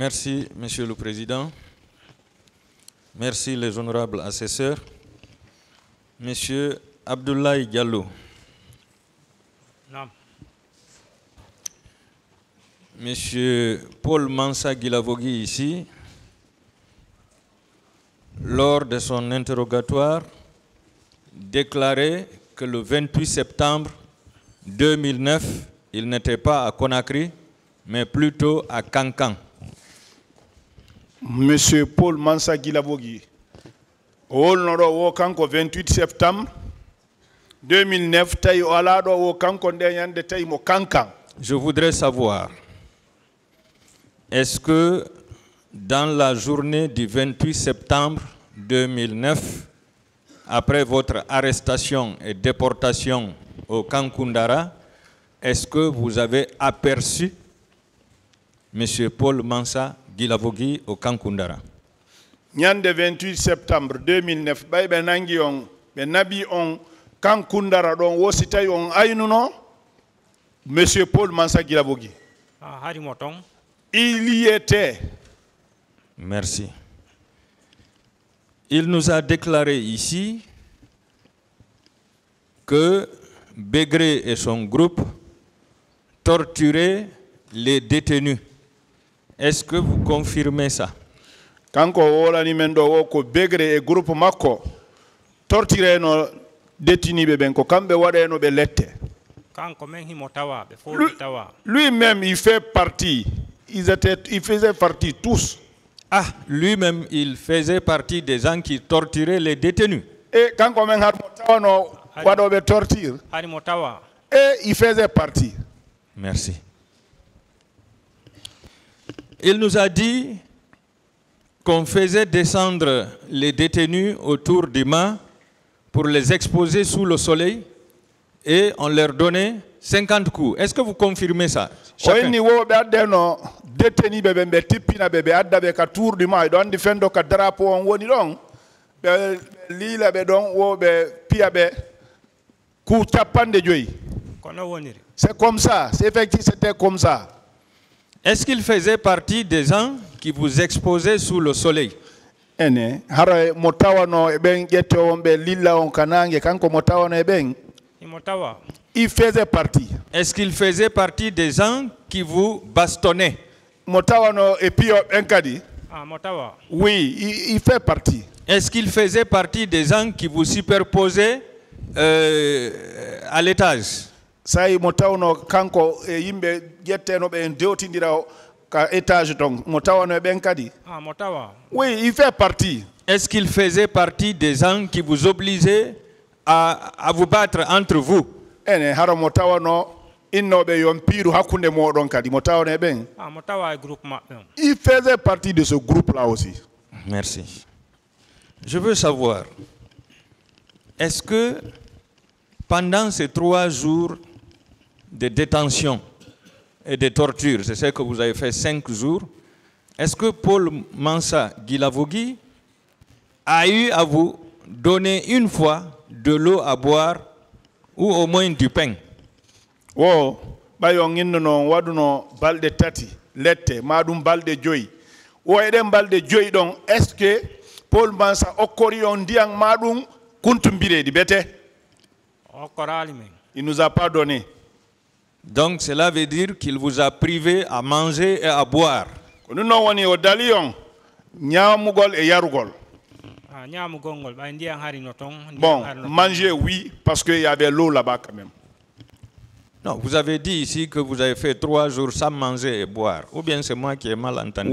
Merci, Monsieur le Président. Merci, les honorables assesseurs. Monsieur Abdoulaye Diallo. Non. Monsieur Paul Mansa Guilavogui ici, lors de son interrogatoire, déclarait que le 28 septembre 2009, il n'était pas à Conakry, mais plutôt à Kankan. Monsieur Paul Mansa Guilavogui, au 28 septembre 2009, je voudrais savoir, est-ce que dans la journée du 28 septembre 2009, après votre arrestation et déportation au Kankundara, est-ce que vous avez aperçu M. Paul Mansa Guilavogui au Kankundara? Le 28 septembre 2009, nabi on Kankundara don wositay on aynuno Monsieur Paul Mansa Guilavogui. Il y était. Merci. Il nous a déclaré ici que Begré et son groupe torturaient les détenus. Est-ce que vous confirmez ça? Kanko wolani mendo wo ko Begré et groupe makko torturé no détenu be ben ko kambe wade no be lette. Lui-même il fait partie. Il faisait partie tous. Ah, lui-même il faisait partie des gens qui torturaient les détenus. Et quand on a torture, et il faisait partie. Merci. Il nous a dit qu'on faisait descendre les détenus autour du mât pour les exposer sous le soleil et on leur donnait 50 coups. Est-ce que vous confirmez ça? Chacun. C'est comme ça, c'est effectivement c'était comme ça. Est-ce qu'il faisait partie des gens qui vous exposaient sous le soleil? Il faisait partie. Est-ce qu'il faisait partie des gens qui vous bastonnaient? Oui, il fait partie. Est-ce qu'il faisait partie des gens qui vous superposaient à l'étage? Oui, il fait partie. Est-ce qu'il faisait partie des gens qui vous obligeaient à vous battre entre vous? Il faisait partie de ce groupe-là aussi. Merci. Je veux savoir, est-ce que pendant ces 3 jours de détention et de torture, c'est ce que vous avez fait 5 jours, est-ce que Paul Mansa Guilavogui a eu à vous donner une fois de l'eau à boire ou au moins du pain? Oh, waduno balde tati lette madum balde joyi o eden balde joyi don est-ce que Paul Mansa okori on diang madum kuntumbire di bete il nous a pas donné. Donc cela veut dire qu'il vous a privé à manger et à boire. Nous non woni o dalion nyamugol e yarugol. Bon, manger oui parce qu'il y avait l'eau là-bas quand même. Non, vous avez dit ici que vous avez fait 3 jours sans manger et boire. Ou bien c'est moi qui ai mal entendu.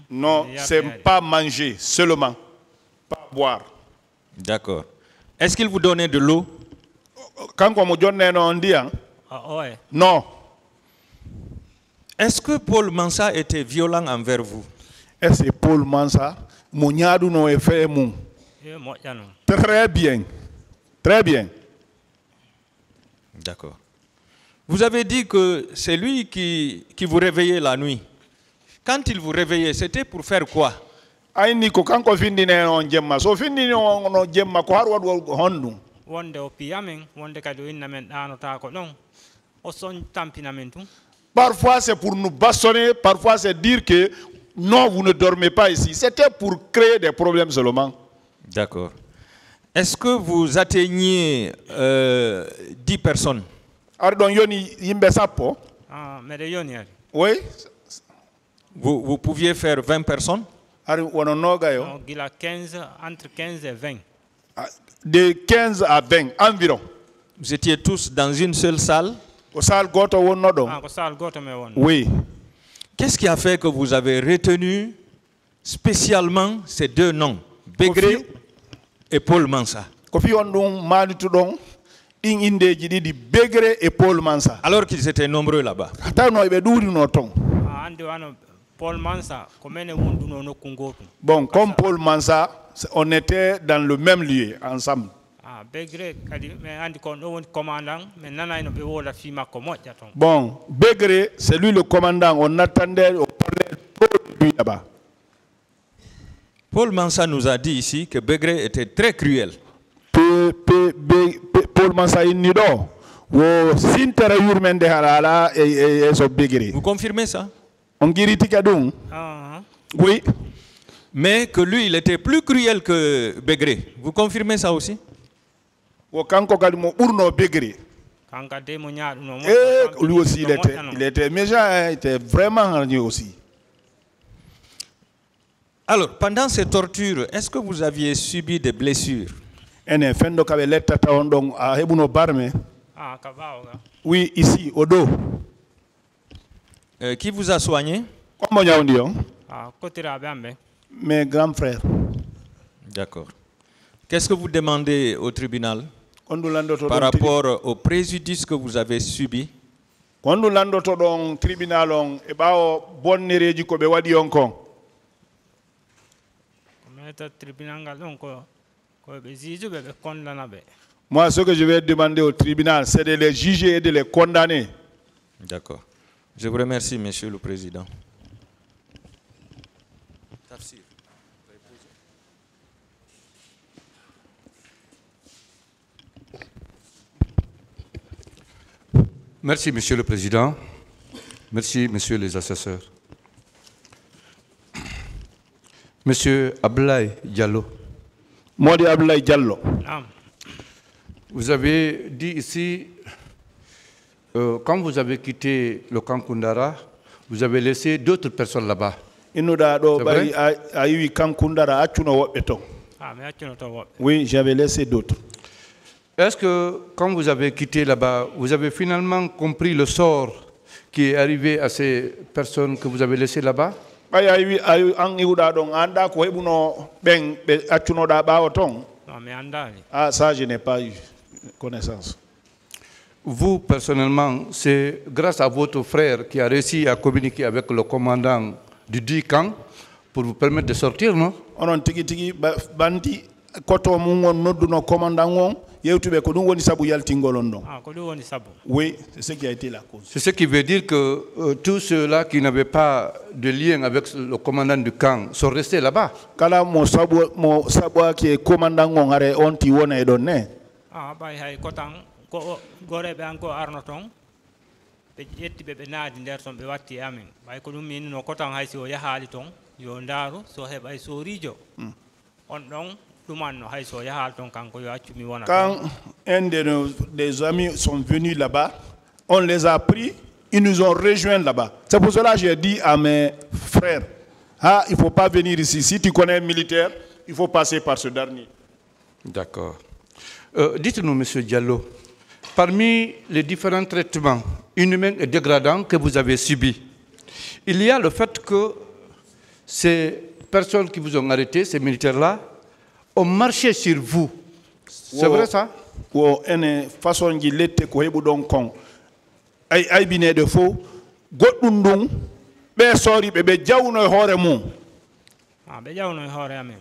Non, c'est pas manger seulement, pas boire. D'accord. Est-ce qu'il vous donnait de l'eau? Non. Est-ce que Paul Mansa était violent envers vous? Est-ce que Paul Mansa très bien. Très bien. D'accord. Vous avez dit que c'est lui qui vous réveillait la nuit. Quand il vous réveillait, c'était pour faire quoi? Parfois c'est pour nous bastonner, parfois c'est dire que non, vous ne dormez pas ici. C'était pour créer des problèmes seulement. D'accord. Est-ce que vous atteignez 10 personnes? Oui. Vous pouviez faire 20 personnes? Entre 15 et 20. De 15 à 20 environ. Vous étiez tous dans une seule salle? Oui. Qu'est-ce qui a fait que vous avez retenu spécialement ces deux noms, Begré et Paul Mansa? Alors qu'ils étaient nombreux là-bas. Bon, comme Paul Mansa, on était dans le même lieu ensemble. Bon, Begré, c'est lui le commandant. On attendait, on parlait de lui là-bas. Paul Mansa nous a dit ici que Begré était très cruel. Paul Mansa inido wo sintera yurmende halala e so Begré. Vous confirmez ça? On giriti kadung. Oui. Mais que lui, il était plus cruel que Begré. Vous confirmez ça aussi? Wo kanko kalimo urno Begré. Et lui aussi, il était méchant, il était vraiment hargneux aussi. Alors, pendant ces tortures, est-ce que vous aviez subi des blessures? Oui, ici, au dos. Qui vous a soigné? Mes grands frères. D'accord. Qu'est-ce que vous demandez au tribunal par rapport au préjudice que vous avez subi? Moi, ce que je vais demander au tribunal, c'est de les juger et de les condamner. D'accord. Je vous remercie, Monsieur le Président. Merci, Monsieur le Président. Merci, Messieurs les assesseurs. Monsieur Ablaye Diallo. Modi Ablaye Diallo. Vous avez dit ici, quand vous avez quitté le camp Koundara, vous avez laissé d'autres personnes là-bas. Oui, j'avais laissé d'autres. Est-ce que quand vous avez quitté là-bas, vous avez finalement compris le sort qui est arrivé à ces personnes que vous avez laissées là-bas? Ah, ça, je n'ai pas eu connaissance. Vous, personnellement, c'est grâce à votre frère qui a réussi à communiquer avec le commandant du 10 camp pour vous permettre de sortir, non? Oui, c'est ce qui a été la cause. C'est ce qui veut dire que tous ceux-là qui n'avaient pas de lien avec le commandant du camp sont restés là-bas. Quand un des amis sont venus là-bas, on les a pris, ils nous ont rejoints là-bas. C'est pour cela que j'ai dit à mes frères, ah, il ne faut pas venir ici. Si tu connais un militaire, il faut passer par ce dernier. D'accord. Dites-nous, Monsieur Diallo, parmi les différents traitements inhumains et dégradants que vous avez subis, il y a le fait que ces personnes qui vous ont arrêté, ces militaires-là, ont marché sur vous. C'est vrai ça?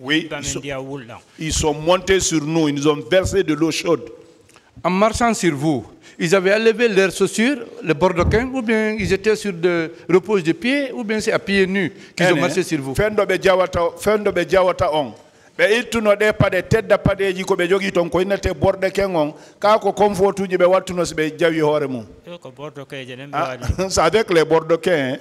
Oui, ils sont montés sur nous, ils nous ont versé de l'eau chaude. En marchant sur vous, ils avaient enlevé leurs chaussures, les bordequins, ou bien ils étaient sur de repose de pied, ou bien c'est à pieds nus qu'ils ont marché sur vous. ɓe ittuno ɗe paɗe tedda paɗeji ko ɓe jogii ton ko innete borde kengon ka ko comfortuji ɓe wattuno so ɓe jawi hoore mum ko bordo ke je nem c'est avec les bordequins